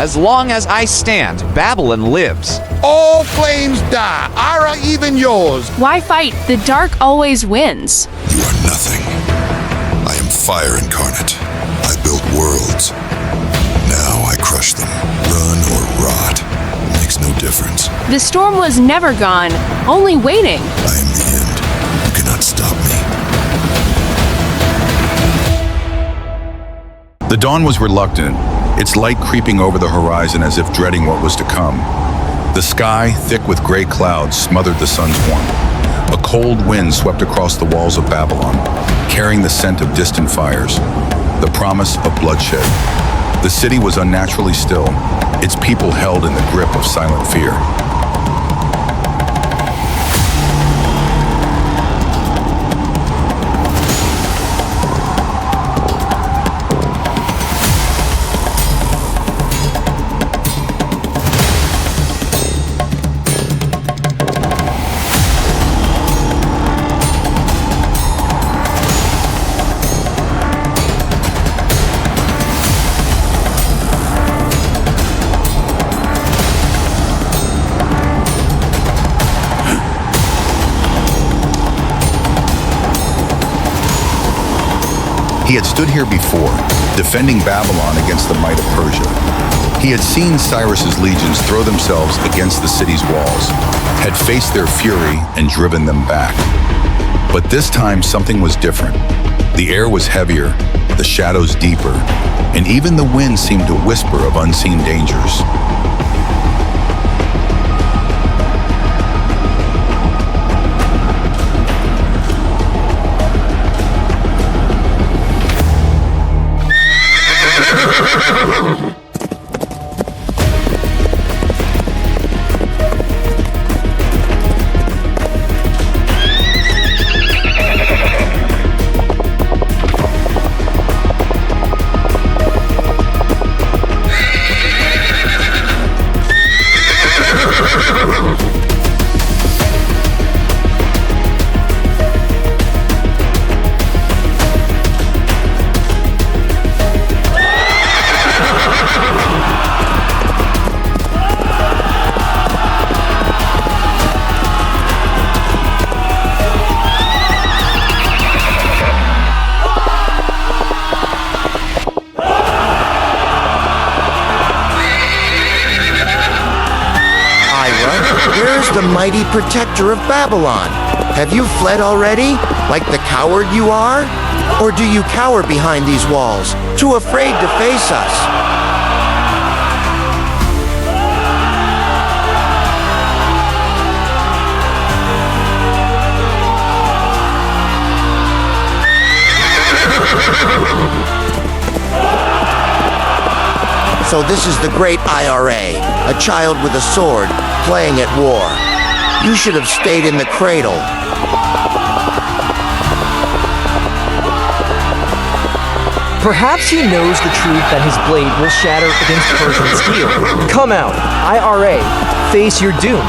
As long as I stand, Babylon lives. All flames die. Ira, even yours. Why fight? The dark always wins. You are nothing. I am fire incarnate. I built worlds. Now I crush them. Run or rot. Makes no difference. The storm was never gone, only waiting. I am the end. You cannot stop me. The dawn was reluctant, its light creeping over the horizon as if dreading what was to come. The sky, thick with gray clouds, smothered the sun's warmth. A cold wind swept across the walls of Babylon, carrying the scent of distant fires, the promise of bloodshed. The city was unnaturally still, its people held in the grip of silent fear. He had stood here before, defending Babylon against the might of Persia. He had seen Cyrus's legions throw themselves against the city's walls, had faced their fury and driven them back. But this time something was different. The air was heavier, the shadows deeper, and even the wind seemed to whisper of unseen dangers. Where's the mighty protector of Babylon? Have you fled already, like the coward you are? Or do you cower behind these walls, too afraid to face us? So this is the great IRA, a child with a sword, playing at war. You should have stayed in the cradle. Perhaps he knows the truth that his blade will shatter against Persian steel. Come out, IRA, face your doom.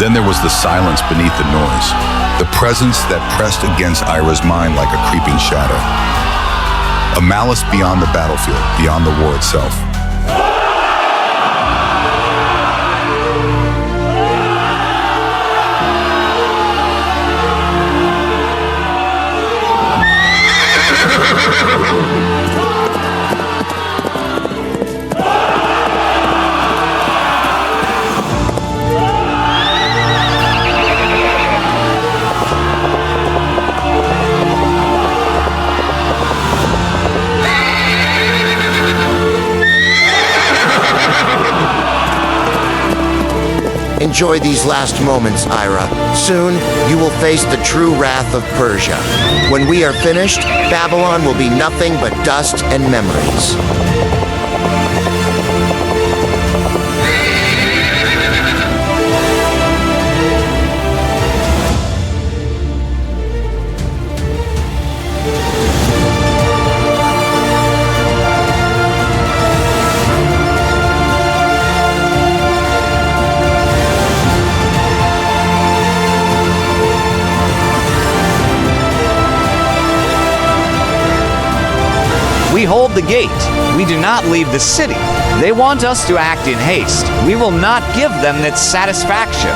Then there was the silence beneath the noise, the presence that pressed against Ira's mind like a creeping shadow. A malice beyond the battlefield, beyond the war itself. Enjoy these last moments, Ira. Soon, you will face the true wrath of Persia. When we are finished, Babylon will be nothing but dust and memories. We hold the gate. We do not leave the city. They want us to act in haste. We will not give them that satisfaction.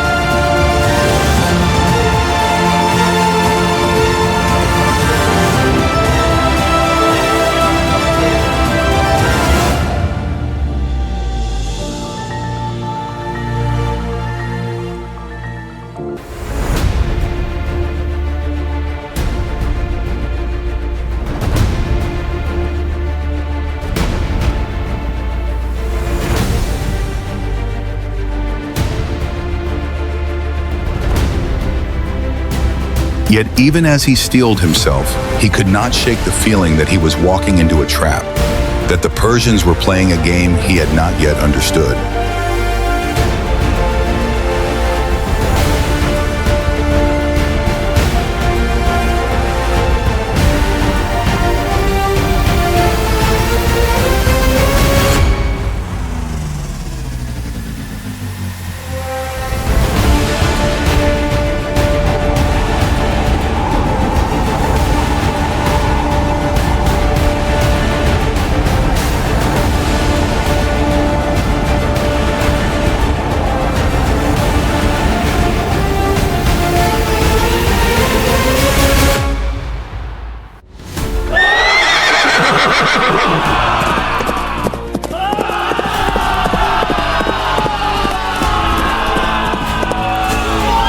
Yet even as he steeled himself, he could not shake the feeling that he was walking into a trap, that the Persians were playing a game he had not yet understood.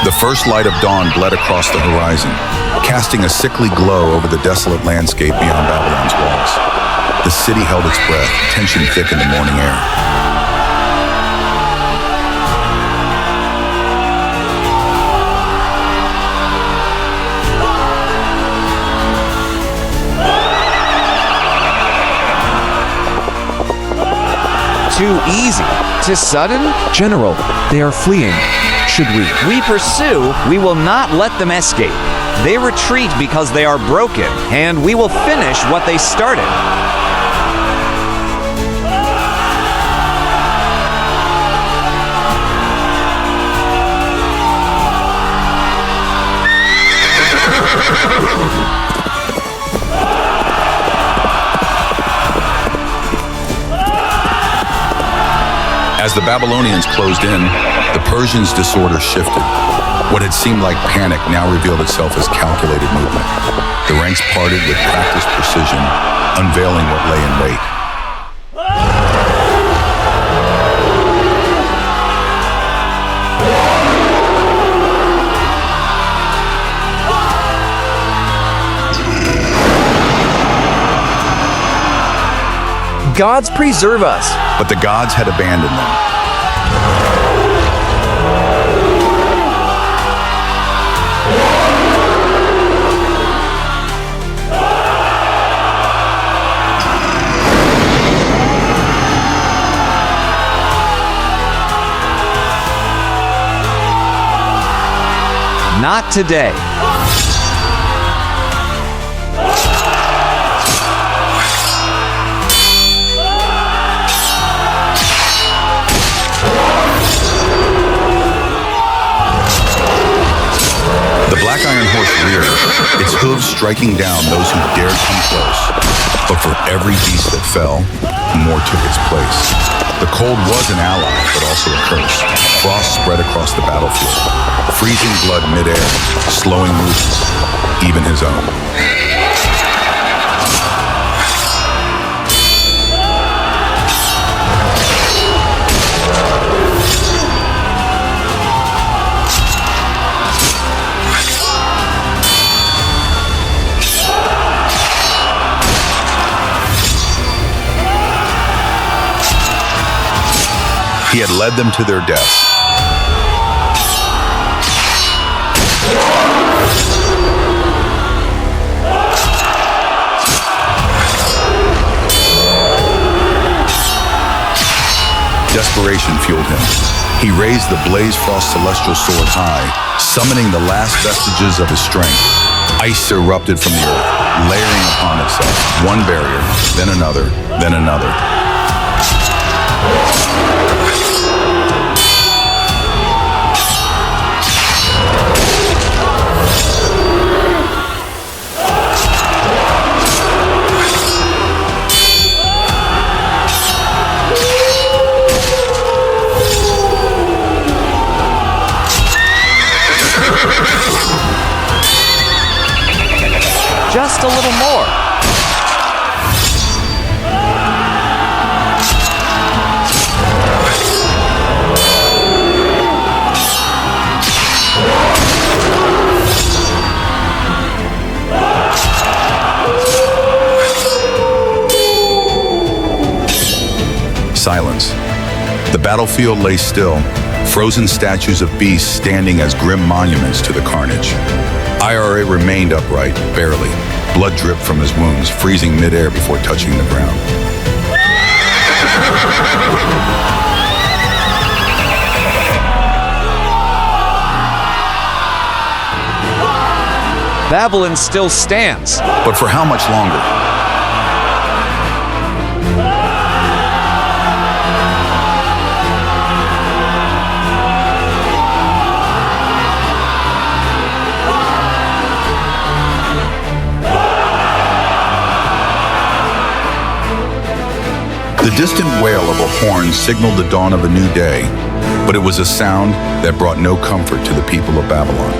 The first light of dawn bled across the horizon, casting a sickly glow over the desolate landscape beyond Babylon's walls. The city held its breath, tension thick in the morning air. Too easy. Too sudden? General, they are fleeing. Should we? We pursue, we will not let them escape. They retreat because they are broken, and we will finish what they started. As the Babylonians closed in, the Persians' disorder shifted. What had seemed like panic now revealed itself as calculated movement. The ranks parted with practiced precision, unveiling what lay in wait. Gods preserve us. But the gods had abandoned them. Not today. its hooves striking down those who dared come close. But for every beast that fell, more took its place. The cold was an ally, but also a curse. Frost spread across the battlefield, freezing blood midair, slowing movements, even his own. He had led them to their deaths. Desperation fueled him. He raised the Blaze Frost Celestial Sword high, summoning the last vestiges of his strength. Ice erupted from the earth, layering upon itself, one barrier, then another, then another. Just a little more. Silence. The battlefield lay still, frozen statues of beasts standing as grim monuments to the carnage. IRA remained upright, barely. Blood dripped from his wounds, freezing midair before touching the ground. Babylon still stands. But for how much longer? The distant wail of a horn signaled the dawn of a new day, but it was a sound that brought no comfort to the people of Babylon.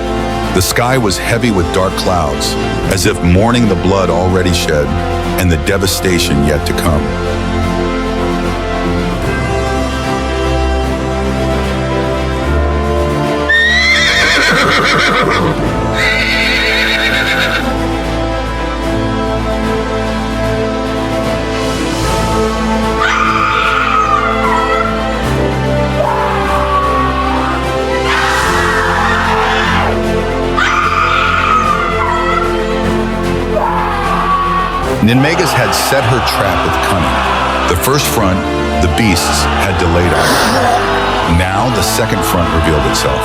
The sky was heavy with dark clouds, as if mourning the blood already shed and the devastation yet to come. Ninmegas had set her trap with cunning. The first front, the beasts, had delayed on her. Now the second front revealed itself.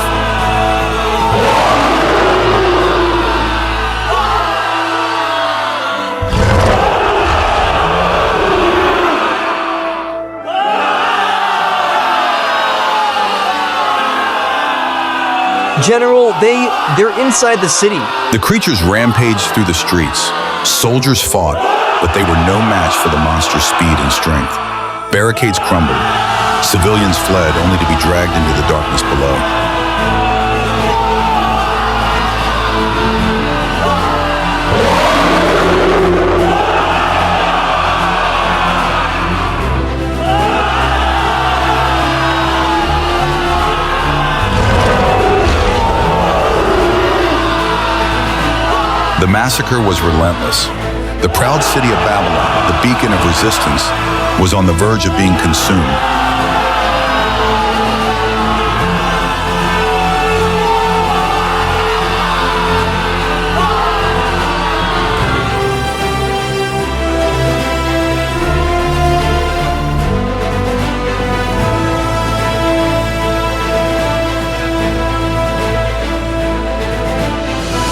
General, they're inside the city. The creatures rampaged through the streets. Soldiers fought, but they were no match for the monster's speed and strength. Barricades crumbled. Civilians fled, only to be dragged into the darkness below. The massacre was relentless. The proud city of Babylon, the beacon of resistance, was on the verge of being consumed.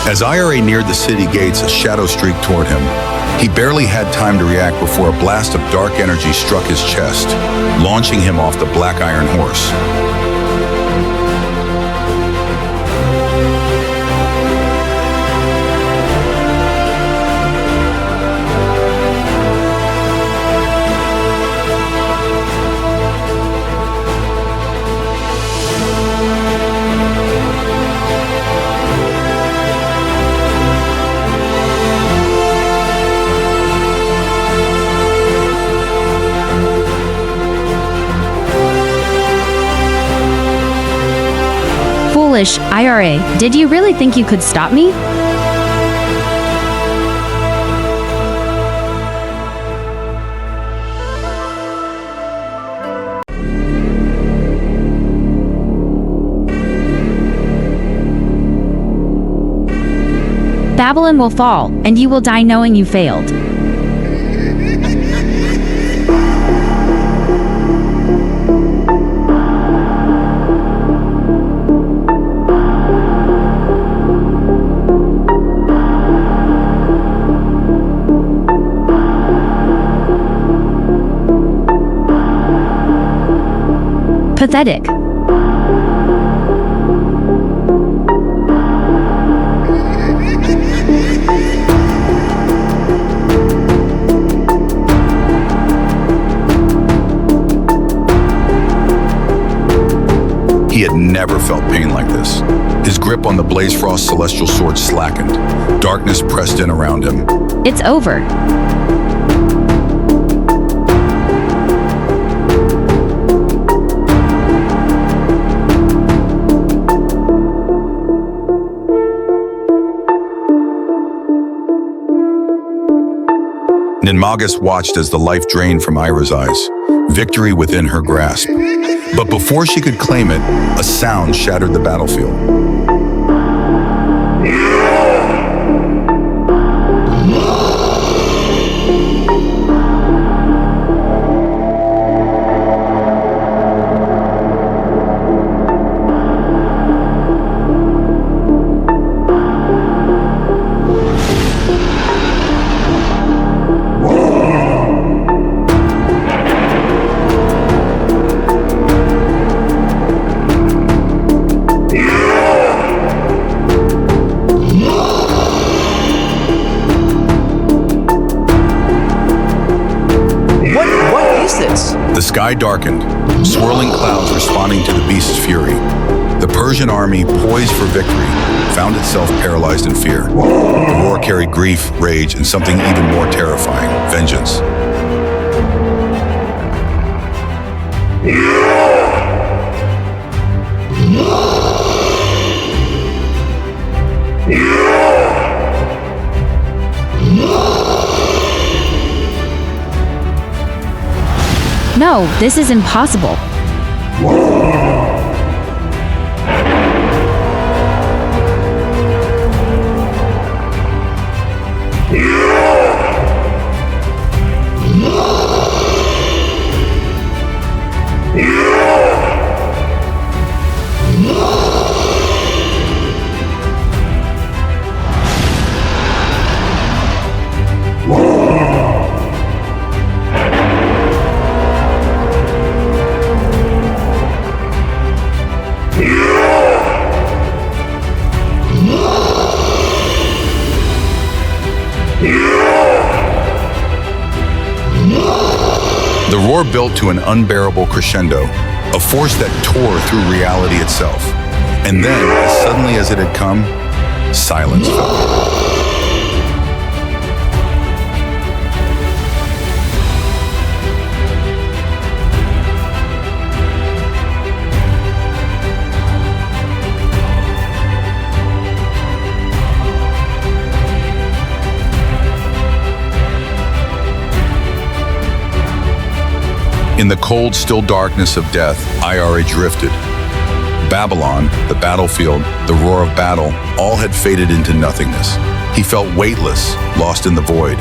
As IRA neared the city gates, a shadow streaked toward him. He barely had time to react before a blast of dark energy struck his chest, launching him off the black iron horse. foolish, IRA. Did you really think you could stop me? Babylon will fall, and you will die knowing you failed. Pathetic. He had never felt pain like this. His grip on the Blaze Frost celestial sword slackened. Darkness pressed in around him. It's over. Ninmagus watched as the life drained from Ira's eyes, victory within her grasp. But before she could claim it, a sound shattered the battlefield. The sky darkened, swirling clouds responding to the beast's fury. The Persian army, poised for victory, found itself paralyzed in fear. The roar carried grief, rage, and something even more terrifying, vengeance. No, this is impossible. The roar built to an unbearable crescendo, a force that tore through reality itself. And then, as suddenly as it had come, silence fell. In the cold, still darkness of death, IRA drifted. Babylon, the battlefield, the roar of battle, all had faded into nothingness. He felt weightless, lost in the void.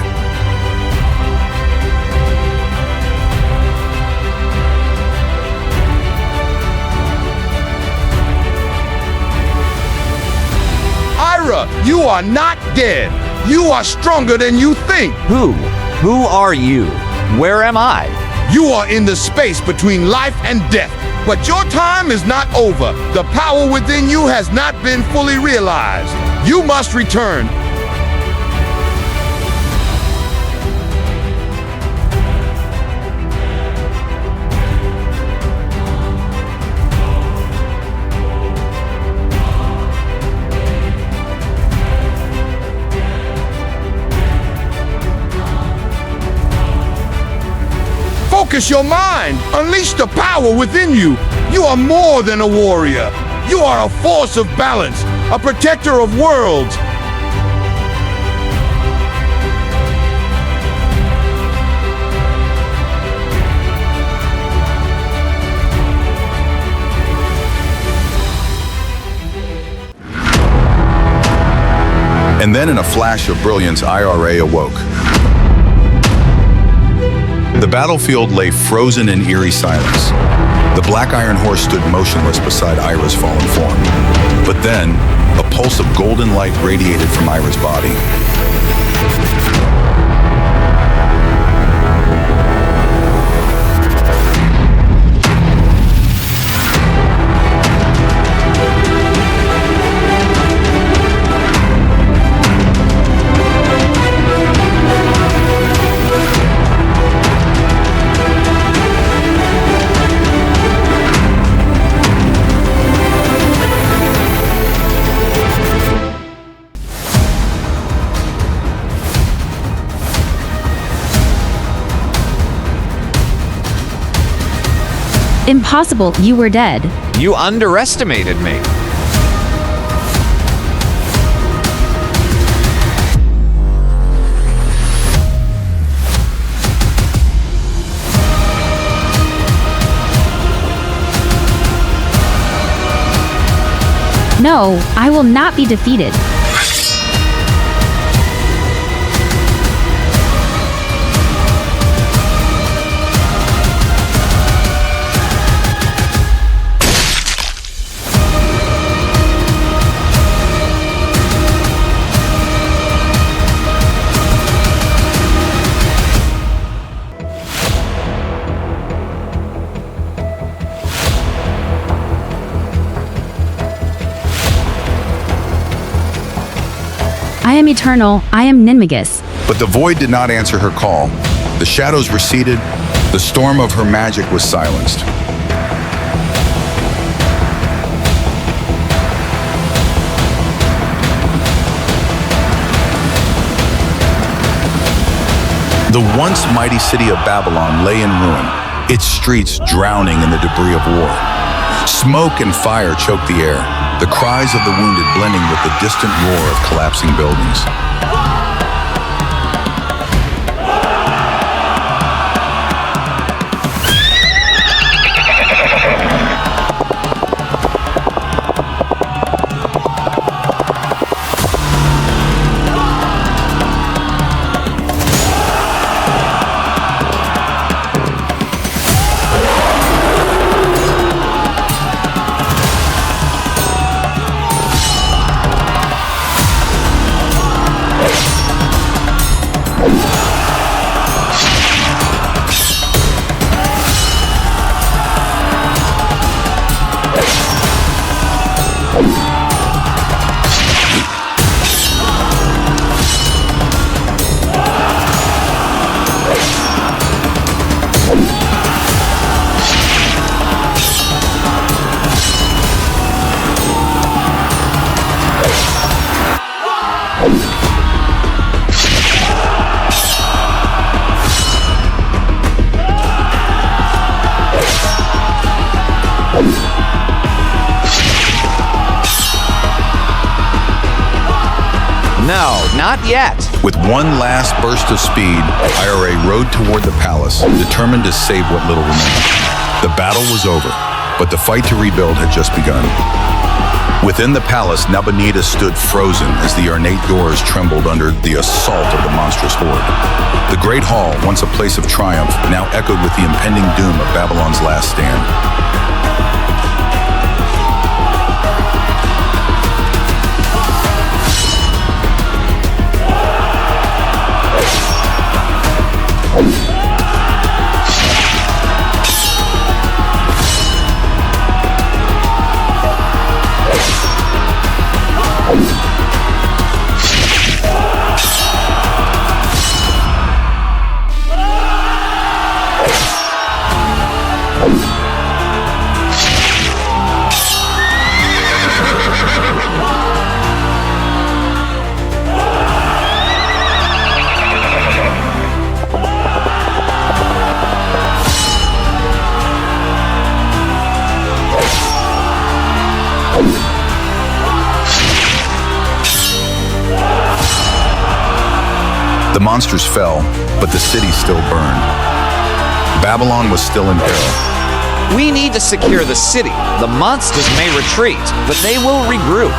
Ira, you are not dead. You are stronger than you think. Who? Who are you? Where am I? You are in the space between life and death. But your time is not over. The power within you has not been fully realized. You must return. Focus your mind. Unleash the power within you. You are more than a warrior. You are a force of balance, a protector of worlds. And then in a flash of brilliance, IRA awoke. The battlefield lay frozen in eerie silence. The black iron horse stood motionless beside Ira's fallen form. But then, a pulse of golden light radiated from Ira's body. Impossible, you were dead. You underestimated me. No, I will not be defeated. I am eternal, I am Ninmagus. But the void did not answer her call. The shadows receded, the storm of her magic was silenced. The once mighty city of Babylon lay in ruin, its streets drowning in the debris of war. Smoke and fire choked the air, the cries of the wounded blending with the distant roar of collapsing buildings. No, not yet. With one last burst of speed, IRA rode toward the palace, determined to save what little remained. The battle was over, but the fight to rebuild had just begun. Within the palace, Nabonidus stood frozen as the ornate doors trembled under the assault of the monstrous horde. The great hall, once a place of triumph, now echoed with the impending doom of Babylon's last stand. The monsters fell, but the city still burned. Babylon was still in peril. We need to secure the city. The monsters may retreat, but they will regroup.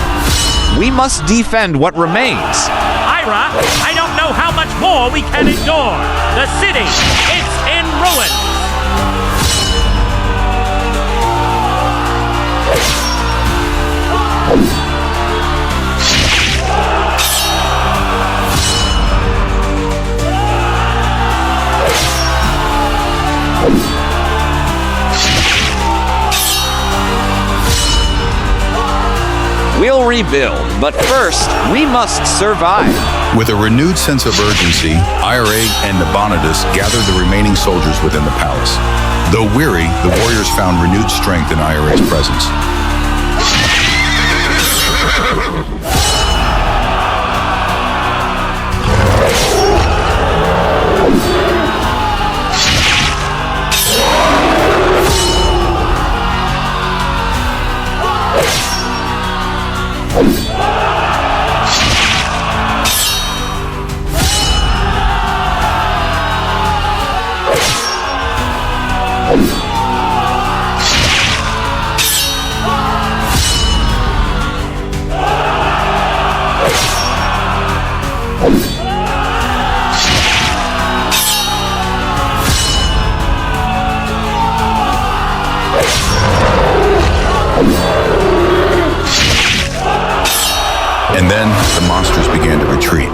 We must defend what remains. Ira, I don't know how much more we can endure. The city, it's in ruins. We'll rebuild, but first, we must survive. With a renewed sense of urgency, IRA and Nabonidus gathered the remaining soldiers within the palace. Though weary, the warriors found renewed strength in IRA's presence. And then the monsters began to retreat.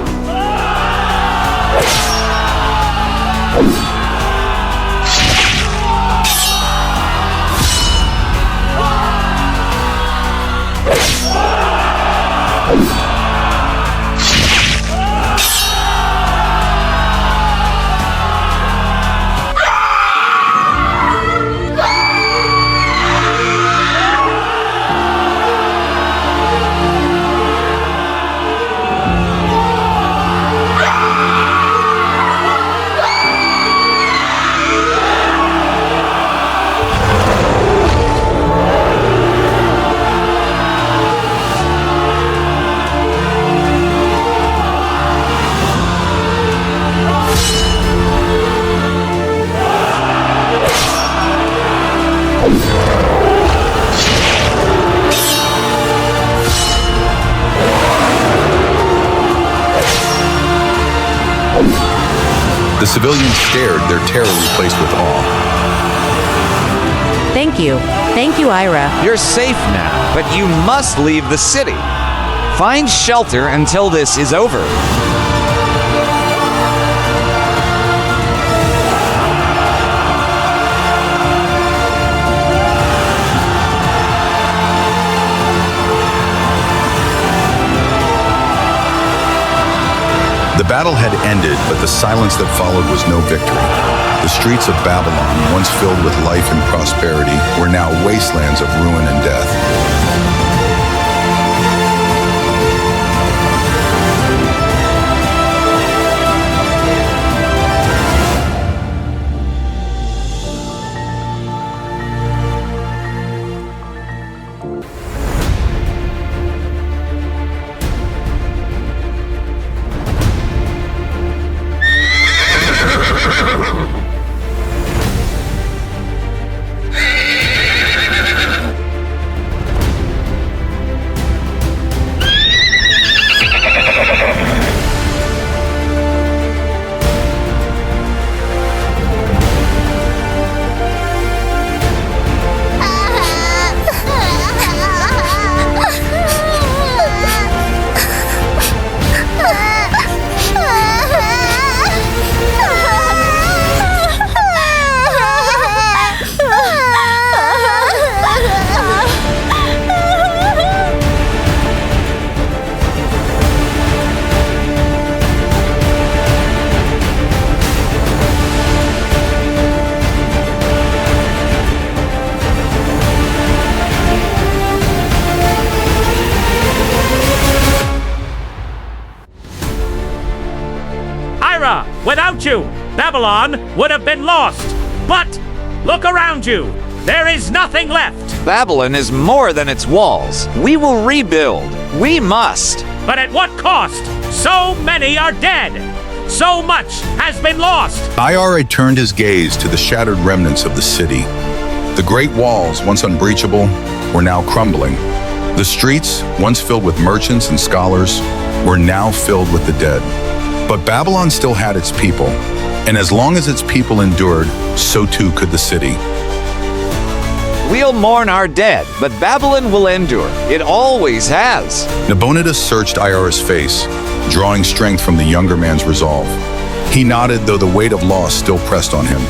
The civilians stared, their terror replaced with awe. Thank you. Thank you, Ira. You're safe now, but you must leave the city. Find shelter until this is over. The battle had ended, but the silence that followed was no victory. The streets of Babylon, once filled with life and prosperity, were now wastelands of ruin and death. Without you, Babylon would have been lost. But look around you. There is nothing left. Babylon is more than its walls. We will rebuild. We must. But at what cost? So many are dead. So much has been lost. IRA turned his gaze to the shattered remnants of the city. The great walls, once unbreachable, were now crumbling. The streets, once filled with merchants and scholars, were now filled with the dead. But Babylon still had its people, and as long as its people endured, so too could the city. We'll mourn our dead, but Babylon will endure. It always has. Nabonidus searched Ira's face, drawing strength from the younger man's resolve. He nodded, though the weight of loss still pressed on him.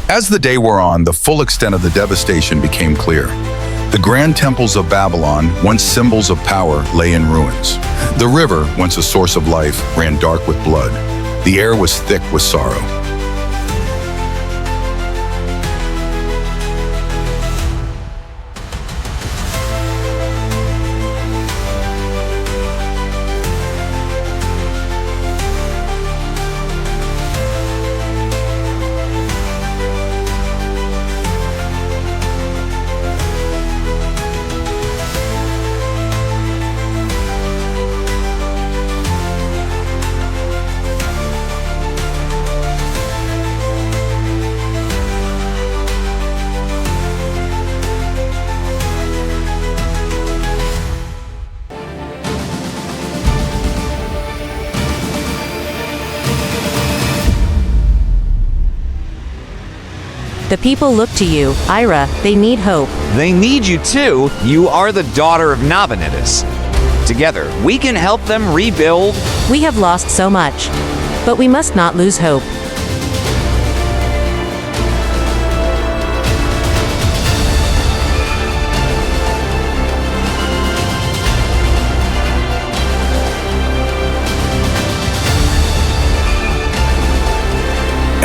As the day wore on, the full extent of the devastation became clear. The grand temples of Babylon, once symbols of power, lay in ruins. The river, once a source of life, ran dark with blood. The air was thick with sorrow. The people look to you, Ira. They need hope. They need you too. You are the daughter of Nabonidus. Together, we can help them rebuild. We have lost so much, but we must not lose hope.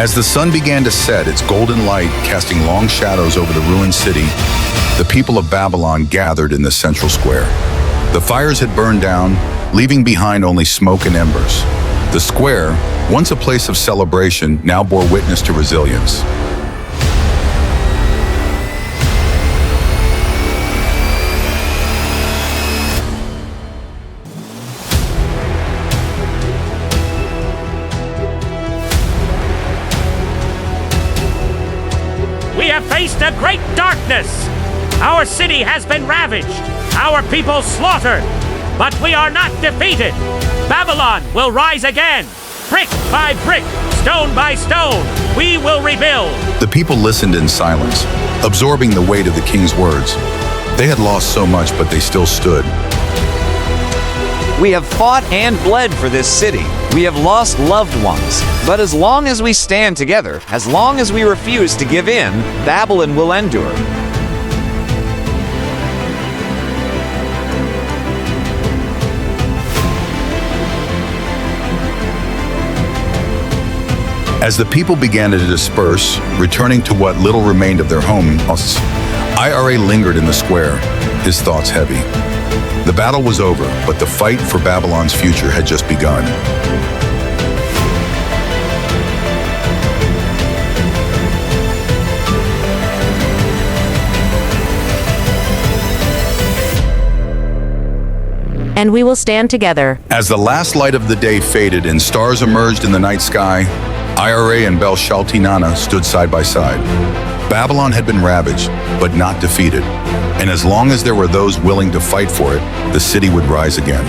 As the sun began to set, its golden light casting long shadows over the ruined city, the people of Babylon gathered in the central square. The fires had burned down, leaving behind only smoke and embers. The square, once a place of celebration, now bore witness to resilience. We have faced a great darkness. Our city has been ravaged, our people slaughtered, but we are not defeated. Babylon will rise again. Brick by brick, stone by stone, we will rebuild. The people listened in silence, absorbing the weight of the king's words. They had lost so much, but they still stood. We have fought and bled for this city. We have lost loved ones. But as long as we stand together, as long as we refuse to give in, Babylon will endure. As the people began to disperse, returning to what little remained of their homes, IRA lingered in the square, his thoughts heavy. The battle was over, but the fight for Babylon's future had just begun. And we will stand together. As the last light of the day faded and stars emerged in the night sky, IRA and Bel-Shalti-Nana stood side by side. Babylon had been ravaged, but not defeated. And as long as there were those willing to fight for it, the city would rise again.